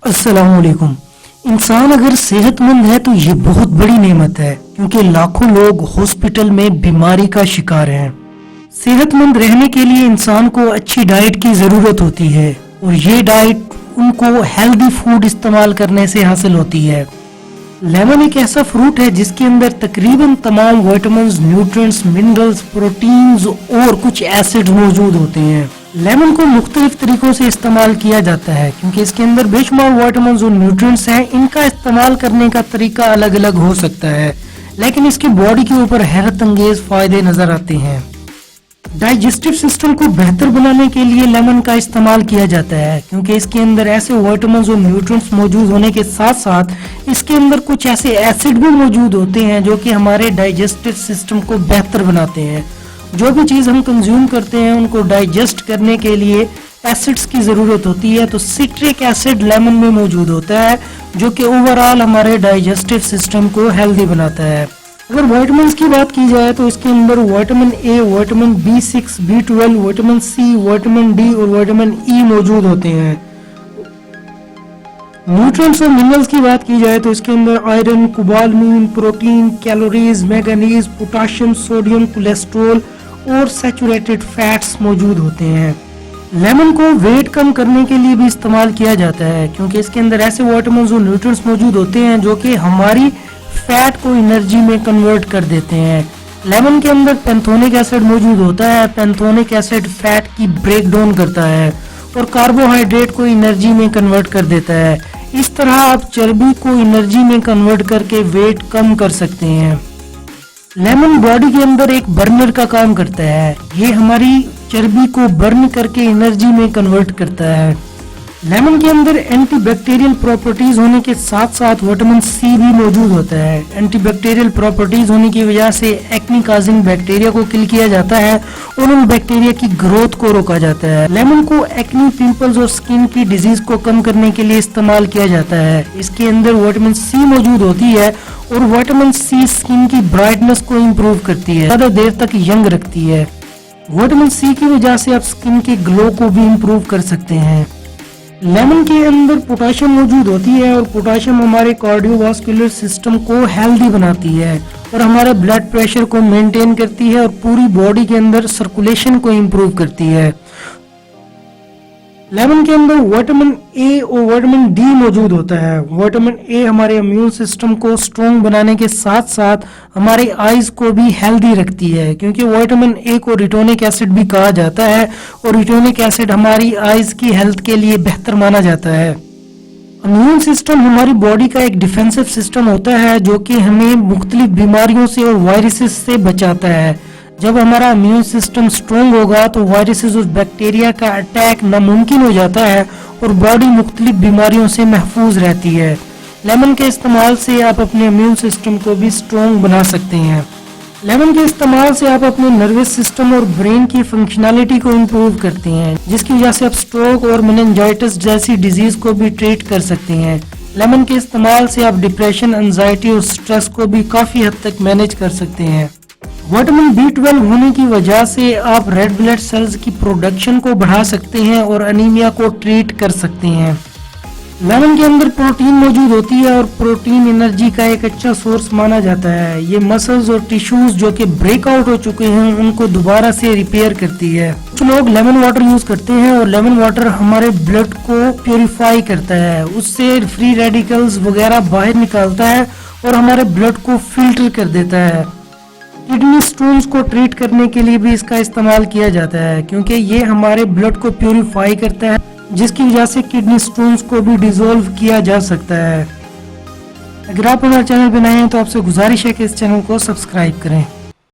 अस्सलाम वालेकुम। इंसान अगर सेहतमंद है तो ये बहुत बड़ी नेमत है, क्योंकि लाखों लोग हॉस्पिटल में बीमारी का शिकार हैं। सेहतमंद रहने के लिए इंसान को अच्छी डाइट की जरूरत होती है, और ये डाइट उनको हेल्दी फूड इस्तेमाल करने से हासिल होती है। लेमन एक ऐसा फ्रूट है जिसके अंदर तकरीबन तमाम विटामिन्स, न्यूट्रिएंट्स, मिनरल्स, प्रोटीन्स और कुछ एसिड मौजूद होते हैं। लेमन को मुख्तलिफ तरीकों से इस्तेमाल किया जाता है, क्योंकि इसके अंदर बेशुमार विटामिन्स और न्यूट्रिएंट्स हैं। इनका इस्तेमाल करने का तरीका अलग अलग हो सकता है, लेकिन इसकी बॉडी के ऊपर हैरत अंगेज फायदे नजर आते हैं। डाइजेस्टिव सिस्टम को बेहतर बनाने के लिए लेमन का इस्तेमाल किया जाता है, क्योंकि इसके अंदर ऐसे विटामिन्स और न्यूट्रिएंट्स मौजूद होने के साथ साथ इसके अंदर कुछ ऐसे एसिड भी मौजूद होते हैं जो कि हमारे डाइजेस्टिव सिस्टम को बेहतर बनाते हैं। जो भी चीज़ हम कंज्यूम करते हैं उनको डाइजेस्ट करने के लिए एसिड्स की ज़रूरत होती है, तो सिट्रिक एसिड लेमन में मौजूद होता है, जो कि ओवरऑल हमारे डाइजेस्टिव सिस्टम को हेल्दी बनाता है। अगर विटामिन्स की बात की जाए तो इसके अंदर vitamin A, vitamin B6, B12, vitamin C, vitamin D और विटामिन ई मौजूद होते हैं। न्यूट्रिएंट्स और मिनरल्स की बात की जाए तो इसके अंदर iron, cobalamin, protein, calories, manganese, potassium, sodium, cholesterol और सैचुरेटेड फैट्स मौजूद होते हैं। लेमन को वेट कम करने के लिए भी इस्तेमाल किया जाता है, क्योंकि इसके अंदर ऐसे विटामिन्स और न्यूट्रिएंट्स मौजूद होते हैं जो कि हमारी फैट को एनर्जी में कन्वर्ट कर देते हैं। लेमन के अंदर पैंथोनिक एसिड मौजूद होता है। पैंथोनिक एसिड फैट की ब्रेक डाउन करता है और कार्बोहाइड्रेट को एनर्जी में कन्वर्ट कर देता है। इस तरह आप चर्बी को एनर्जी में कन्वर्ट करके वेट कम कर सकते हैं। लेमन बॉडी के अंदर एक बर्नर का काम करता है। ये हमारी चर्बी को बर्न करके एनर्जी में कन्वर्ट करता है। लेमन के अंदर एंटीबैक्टीरियल प्रॉपर्टीज होने के साथ साथ विटामिन सी भी मौजूद होता है। एंटीबैक्टीरियल प्रॉपर्टीज होने की वजह से एक्ने काजिंग बैक्टीरिया को किल किया जाता है और उन बैक्टीरिया की ग्रोथ को रोका जाता है। लेमन को एक्ने, पिंपल्स और स्किन की डिजीज को कम करने के लिए इस्तेमाल किया जाता है। इसके अंदर विटामिन सी मौजूद होती है, और विटामिन सी स्किन की ब्राइटनेस को इम्प्रूव करती है, ज्यादा देर तक यंग रखती है। विटामिन सी की वजह से आप स्किन के ग्लो को भी इम्प्रूव कर सकते हैं। लेमन के अंदर पोटाशियम मौजूद होती है, और पोटाशियम हमारे कार्डियोवास्कुलर सिस्टम को हेल्दी बनाती है और हमारे ब्लड प्रेशर को मेंटेन करती है और पूरी बॉडी के अंदर सर्कुलेशन को इम्प्रूव करती है। लेमन के अंदर विटामिन ए और विटामिन डी मौजूद होता है। विटामिन ए हमारे इम्यून सिस्टम को स्ट्रॉन्ग बनाने के साथ साथ हमारे आईज को भी हेल्दी रखती है, क्योंकि विटामिन ए को रिटोनिक एसिड भी कहा जाता है, और रिटोनिक एसिड हमारी आईज की हेल्थ के लिए बेहतर माना जाता है। इम्यून सिस्टम हमारी बॉडी का एक डिफेंसिव सिस्टम होता है, जो कि हमें मुख्तलिफ बीमारियों से और वायरसेस से बचाता है। जब हमारा इम्यून सिस्टम स्ट्रॉन्ग होगा तो वायरसेस और बैक्टीरिया का अटैक नामुमकिन हो जाता है और बॉडी मुख्तलिफ बीमारियों से महफूज रहती है। लेमन के इस्तेमाल से आप अपने इम्यून सिस्टम को भी स्ट्रॉन्ग बना सकते हैं। लेमन के इस्तेमाल से आप अपने नर्वस सिस्टम और ब्रेन की फंक्शनैलिटी को इम्प्रूव करते हैं, जिसकी वजह से आप स्ट्रोक और मेनिंजाइटिस जैसी डिजीज को भी ट्रीट कर सकते हैं। लेमन के इस्तेमाल से आप डिप्रेशन, एंजाइटी और स्ट्रेस को भी काफी हद तक मैनेज कर सकते हैं। विटामिन B12 होने की वजह से आप रेड ब्लड सेल्स की प्रोडक्शन को बढ़ा सकते हैं और एनीमिया को ट्रीट कर सकते हैं। लेमन के अंदर प्रोटीन मौजूद होती है, और प्रोटीन एनर्जी का एक अच्छा सोर्स माना जाता है। ये मसल्स और टिश्यूज जो कि ब्रेकआउट हो चुके हैं उनको दोबारा से रिपेयर करती है। कुछ लोग लेमन वाटर यूज करते हैं, और लेमन वाटर हमारे ब्लड को प्योरीफाई करता है, उससे फ्री रेडिकल्स वगैरह बाहर निकालता है और हमारे ब्लड को फिल्टर कर देता है। किडनी स्टोन्स को ट्रीट करने के लिए भी इसका इस्तेमाल किया जाता है, क्योंकि ये हमारे ब्लड को प्यूरिफाई करता है, जिसकी वजह से किडनी स्टोन्स को भी डिसॉल्व किया जा सकता है। अगर आप हमारे चैनल पर नए हैं तो आपसे गुजारिश है कि इस चैनल को सब्सक्राइब करें।